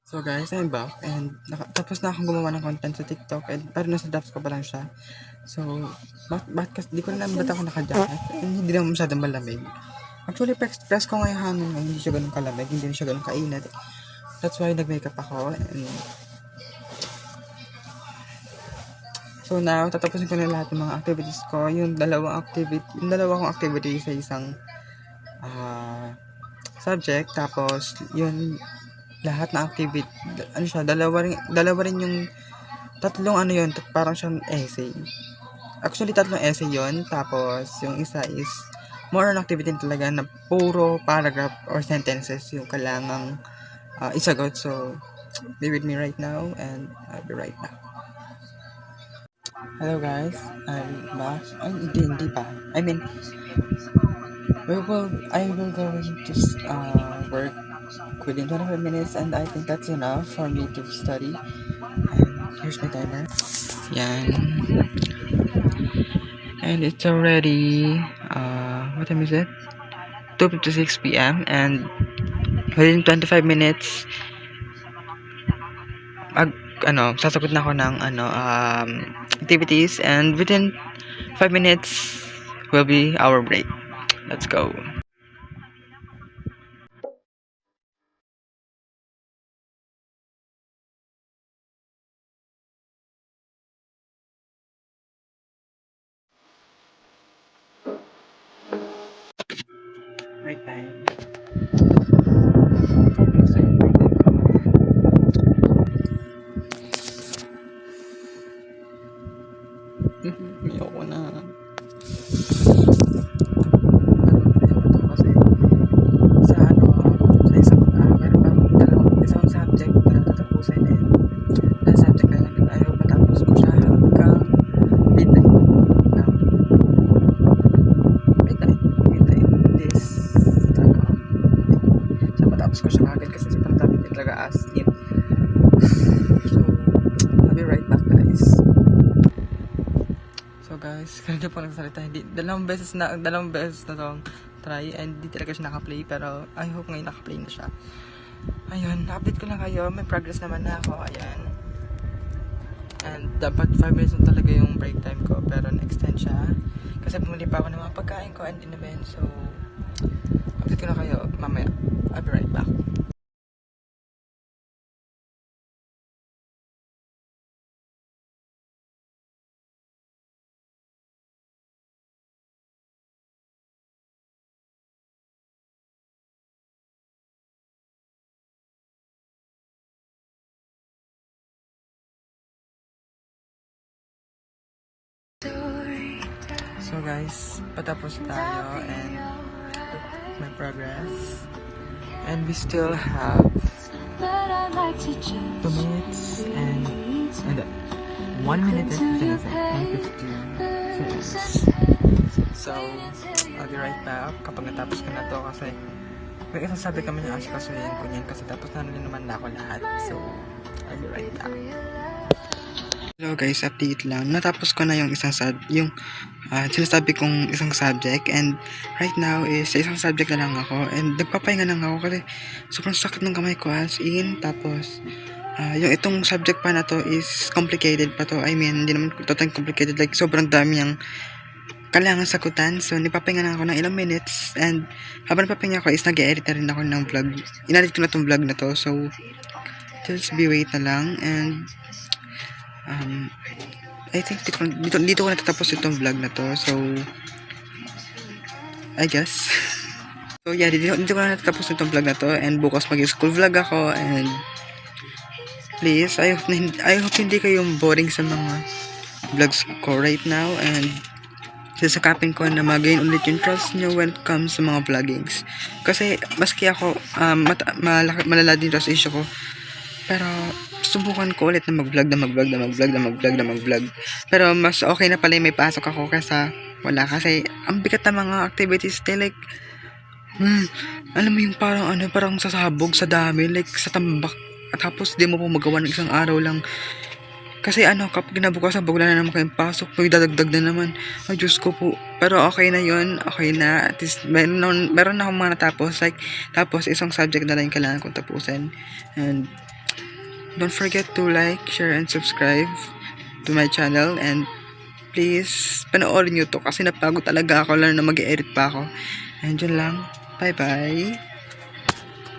So guys, I'm back and tapos na akong gumawa ng content sa TikTok and pero nasa drafts ko pa lang siya. So, bakit kasi di ko alam ba't ako naka-jacket and hindi naman masyadong malamig. Actually, press ko nga yung hangin mo, hindi siya ganun kalamig, hindi siya ganun kainit. That's why nag-makeup ako and so now, tatapusin ko na lahat ng mga activities ko. Yung dalawa kong activity sa isang subject, tapos yun lahat na activity, ano siya, dalawa rin yung tatlong ano yun, parang siyang essay. Actually, tatlong essay yun, tapos yung isa is more on activity talaga na puro paragraph or sentences yung kailangang isagot. So, be with me right now and I'll be right back. Hello guys, I'm back. Ay, hindi pa. I mean, I will go to work within 25 minutes and I think that's enough for me to study. And here's my timer. Yan. And it's already, what time is it? 2:56 p.m. and within 25 minutes, sasagot na ako ng, activities and within 5 minutes will be our break. Let's go. Right time. Ayoko na. Kasi sa isang meron pa akong isang subject na tatapusin eh. Na subject na ayaw matapos ko siya hanggang midnight. Now, midnight this so matapos ko siya agad kasi sobrang dami din talaga as in. So, I'll be right back guys. So guys, kanina po nagsalita, dalawang beses na tong try and di talaga siya naka-play, pero I hope ngayon naka-play na siya. Ayun, update ko lang kayo, may progress naman na ako, ayan. And dapat 5 minutes na talaga yung break time ko, pero na-extend siya. Kasi bumili pa ako ng mga pagkain ko and in-event, so update ko lang kayo mamaya. I'll be right back. So guys, patapos tayo and my progress. And we still have 2 minutes and 1 minute and 15 seconds. So, I'll be right back kapag natapos ko na to kasi may isang sabi kami ng asikasuhin ko niyan kasi tapos na rin naman na ako lahat. So, I'll be right back. Hello guys, update lang. Natapos ko na yung sinasabi kong isang subject and right now is sa isang subject na lang ako and nagpapahinga lang ako kasi sobrang sakit ng kamay ko as in. Tapos yung itong subject pa na to is complicated pa to. I mean, hindi naman totally complicated, like sobrang dami yung kailangan sagutan. So nagpapahinga lang ako ng ilang minutes and habang nagpapahinga ako is nag-edit na rin ako ng vlog. Inedit ko na tong vlog na to, so just be wait na lang. And I think dito ko natatapos itong vlog na to. So I guess. So yeah, dito ko na natapos itong vlog na to, and bukas mag-school vlog ako, and please, I hope hindi kayong boring sa mga vlogs ko right now, and sasakapin ko na mag-gain ulit yung trust nyo when it comes sa mga vloggings. Kasi maski ako, malala din trust issue ko, pero subukan ko ulit na mag-vlog. Pero mas okay na pala yung may pasok ako kaysa wala, kasi ang bigat ng mga activities like alam mo yung parang sasabog sa dami, like sa tambak, at tapos di mo po magawa ng isang araw lang. Kasi kapag kinabukasan, wala na naman kayong pasok, may dadagdag na naman. Ay, Diyos ko po. Pero okay na yun, okay na. At least, meron na akong mga natapos. Like, tapos isang subject na lang yung kailangan kong tapusin. And, don't forget to like, share, and subscribe to my channel. And, please, panoorin nyo to kasi napagod talaga ako, lalo na mag-edit pa ako. And yun lang. Bye-bye.